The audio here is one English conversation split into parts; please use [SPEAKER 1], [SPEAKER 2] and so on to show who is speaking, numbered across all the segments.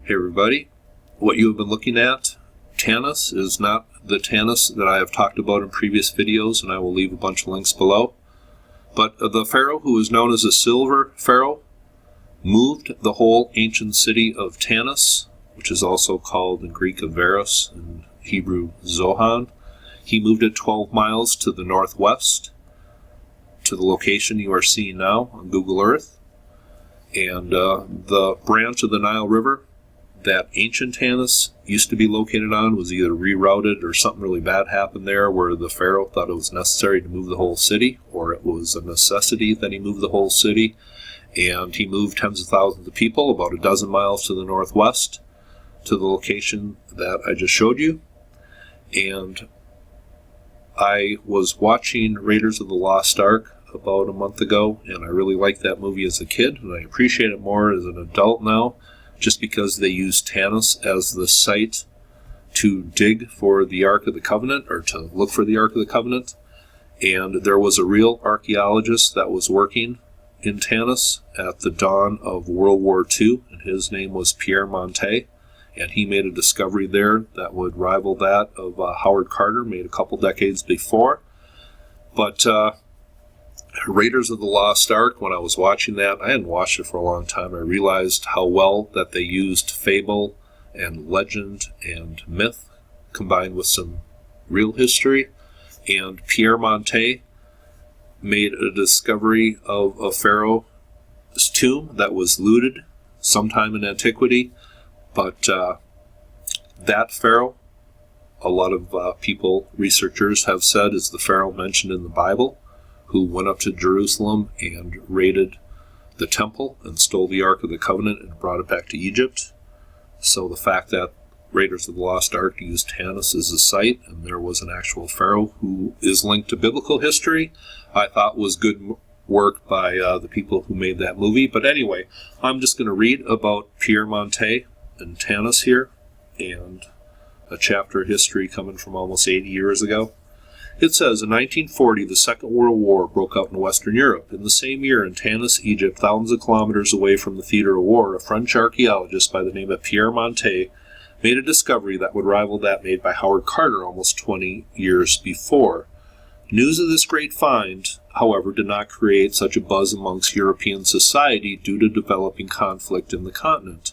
[SPEAKER 1] Hey everybody, what you have been looking at, Tanis, is not the Tanis that I have talked about in previous videos, and I will leave a bunch of links below. But the pharaoh, who is known as the Silver Pharaoh, moved the whole ancient city of Tanis, which is also called in Greek Avaros, in Hebrew Zohan. He moved it 12 miles to the northwest, to the location you are seeing now on Google Earth. And the branch of the Nile River that ancient Tanis used to be located on was either rerouted or something really bad happened there where the pharaoh thought it was necessary to move the whole city, or it was a necessity that he moved the whole city. And he moved tens of thousands of people about a dozen miles to the northwest to the location that I just showed you. And I was watching Raiders of the Lost Ark about a month ago, and I really liked that movie as a kid, and I appreciate it more as an adult now, just because they used Tanis as the site to dig for the Ark of the Covenant, or to look for the Ark of the Covenant. And there was a real archaeologist that was working in Tanis at the dawn of World War II, and his name was Pierre Montet, and he made a discovery there that would rival that of Howard Carter made a couple decades before. But Raiders of the Lost Ark, when I was watching that, I hadn't watched it for a long time, I realized how well that they used fable and legend and myth combined with some real history. And Pierre Montet made a discovery of a pharaoh's tomb that was looted sometime in antiquity. But that pharaoh, a lot of people, researchers have said, is the pharaoh mentioned in the Bible, who went up to Jerusalem and raided the temple and stole the Ark of the Covenant and brought it back to Egypt. So the fact that Raiders of the Lost Ark used Tanis as a site, and there was an actual pharaoh who is linked to biblical history, I thought was good work by the people who made that movie. But anyway, I'm just going to read about Pierre Montet and Tanis here, and a chapter of history coming from almost 80 years ago. It says, in 1940, the Second World War broke out in Western Europe. In the same year, in Tanis, Egypt, thousands of kilometers away from the theater of war, a French archaeologist by the name of Pierre Montet made a discovery that would rival that made by Howard Carter almost 20 years before. News of this great find, however, did not create such a buzz amongst European society due to developing conflict in the continent.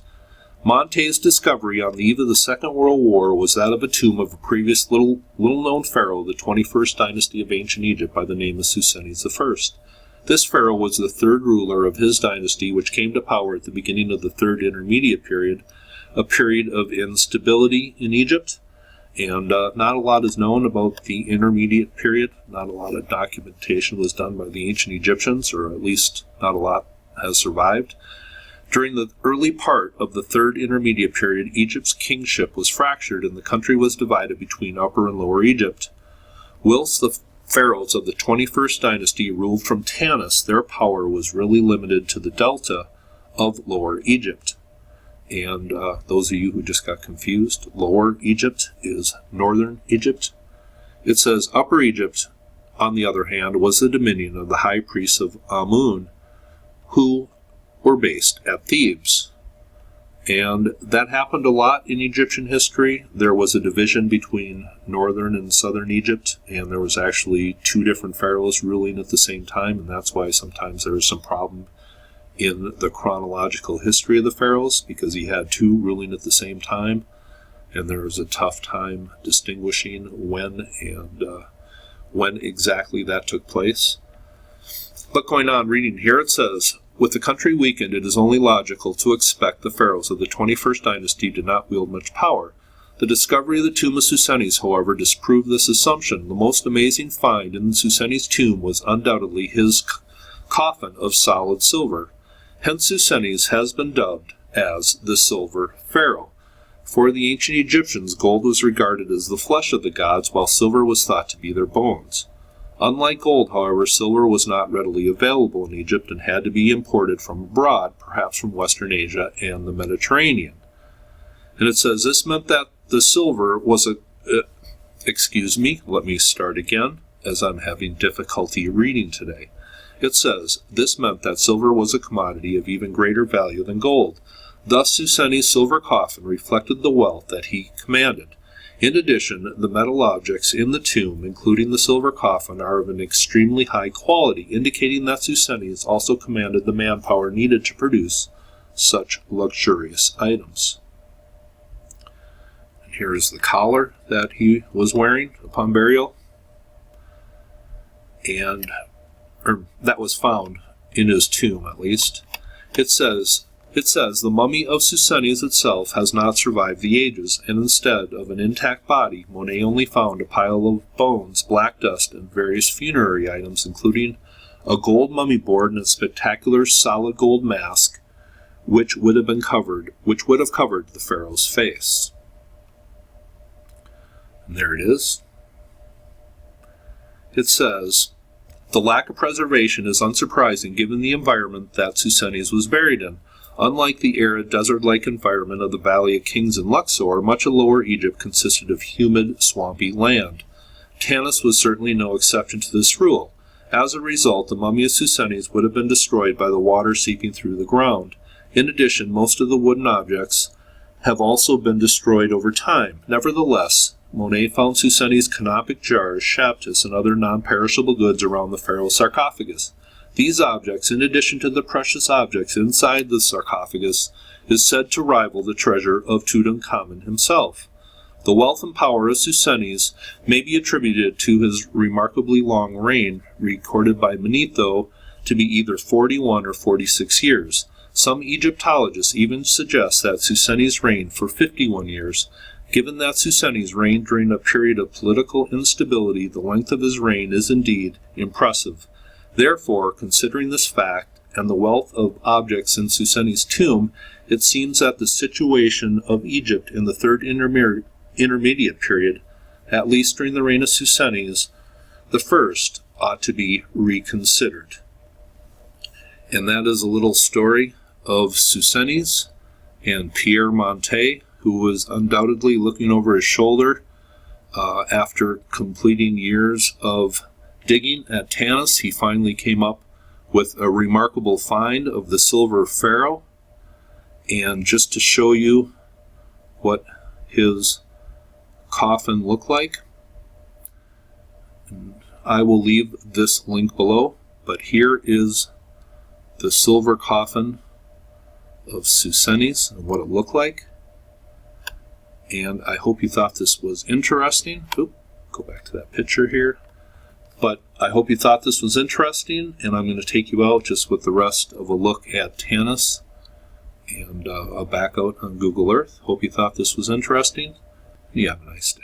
[SPEAKER 1] Montet's discovery on the eve of the Second World War was that of a tomb of a previous little-known pharaoh of the 21st dynasty of ancient Egypt by the name of Susenes I. This pharaoh was the third ruler of his dynasty, which came to power at the beginning of the Third Intermediate Period, a period of instability in Egypt. And not a lot is known about the Intermediate Period. Not a lot of documentation was done by the ancient Egyptians, or at least not a lot has survived. During the early part of the Third Intermediate Period, Egypt's kingship was fractured and the country was divided between Upper and Lower Egypt. Whilst the pharaohs of the 21st dynasty ruled from Tanis, their power was really limited to the delta of Lower Egypt. And those of you who just got confused, Lower Egypt is Northern Egypt. It says Upper Egypt, on the other hand, was the dominion of the high priests of Amun, who were based at Thebes. And that happened a lot in Egyptian history. There was a division between northern and southern Egypt, and there was actually two different pharaohs ruling at the same time, and that's why sometimes there is some problem in the chronological history of the pharaohs, because he had two ruling at the same time, and there was a tough time distinguishing when exactly that took place. But going on reading here, it says, with the country weakened, it is only logical to expect the pharaohs of the 21st dynasty did not wield much power. The discovery of the tomb of Susenes, however, disproved this assumption. The most amazing find in Susenes' tomb was undoubtedly his coffin of solid silver. Hence Susenes has been dubbed as the Silver Pharaoh. For the ancient Egyptians, gold was regarded as the flesh of the gods, while silver was thought to be their bones. Unlike gold, however, silver was not readily available in Egypt and had to be imported from abroad, perhaps from Western Asia and the Mediterranean. And it says this meant that the silver was let me start again, as I'm having difficulty reading today. It says, this meant that silver was a commodity of even greater value than gold. Thus Susenni's silver coffin reflected the wealth that he commanded. In addition, the metal objects in the tomb, including the silver coffin, are of an extremely high quality, indicating that Susenni's also commanded the manpower needed to produce such luxurious items. And here is the collar that he was wearing upon burial, or that was found in his tomb, at least. It says, the mummy of Susenni's itself has not survived the ages, and instead of an intact body, Monet only found a pile of bones, black dust, and various funerary items, including a gold mummy board and a spectacular solid gold mask, which would have covered the pharaoh's face. And there it is. It says, the lack of preservation is unsurprising given the environment that Susenni's was buried in. Unlike the arid desert-like environment of the Valley of Kings in Luxor, much of Lower Egypt consisted of humid, swampy land. Tanis was certainly no exception to this rule. As a result, the mummy of Susenni's would have been destroyed by the water seeping through the ground. In addition, most of the wooden objects have also been destroyed over time. Nevertheless, Monet found Susenni's canopic jars, shaptus, and other non-perishable goods around the pharaoh's sarcophagus. These objects, in addition to the precious objects inside the sarcophagus, is said to rival the treasure of Tutankhamun himself. The wealth and power of Susenni's may be attributed to his remarkably long reign, recorded by Manetho to be either 41 or 46 years. Some Egyptologists even suggest that Susenni's reigned for 51 years. Given that Susenni's reigned during a period of political instability, the length of his reign is indeed impressive. Therefore, considering this fact and the wealth of objects in Susenni's tomb, it seems that the situation of Egypt in the third intermediate period, at least during the reign of Susenni's the first, ought to be reconsidered. And that is a little story of Susenni's and Pierre Montet, who was undoubtedly looking over his shoulder after completing years of digging at Tanis. He finally came up with a remarkable find of the Silver Pharaoh. And just to show you what his coffin looked like, I will leave this link below, but here is the silver coffin of Susenni's and what it looked like. And I hope you thought this was interesting. Oop, go back to that picture here. But I hope you thought this was interesting, and I'm going to take you out just with the rest of a look at Tanis and a back out on Google Earth. Hope you thought this was interesting. You have a nice day.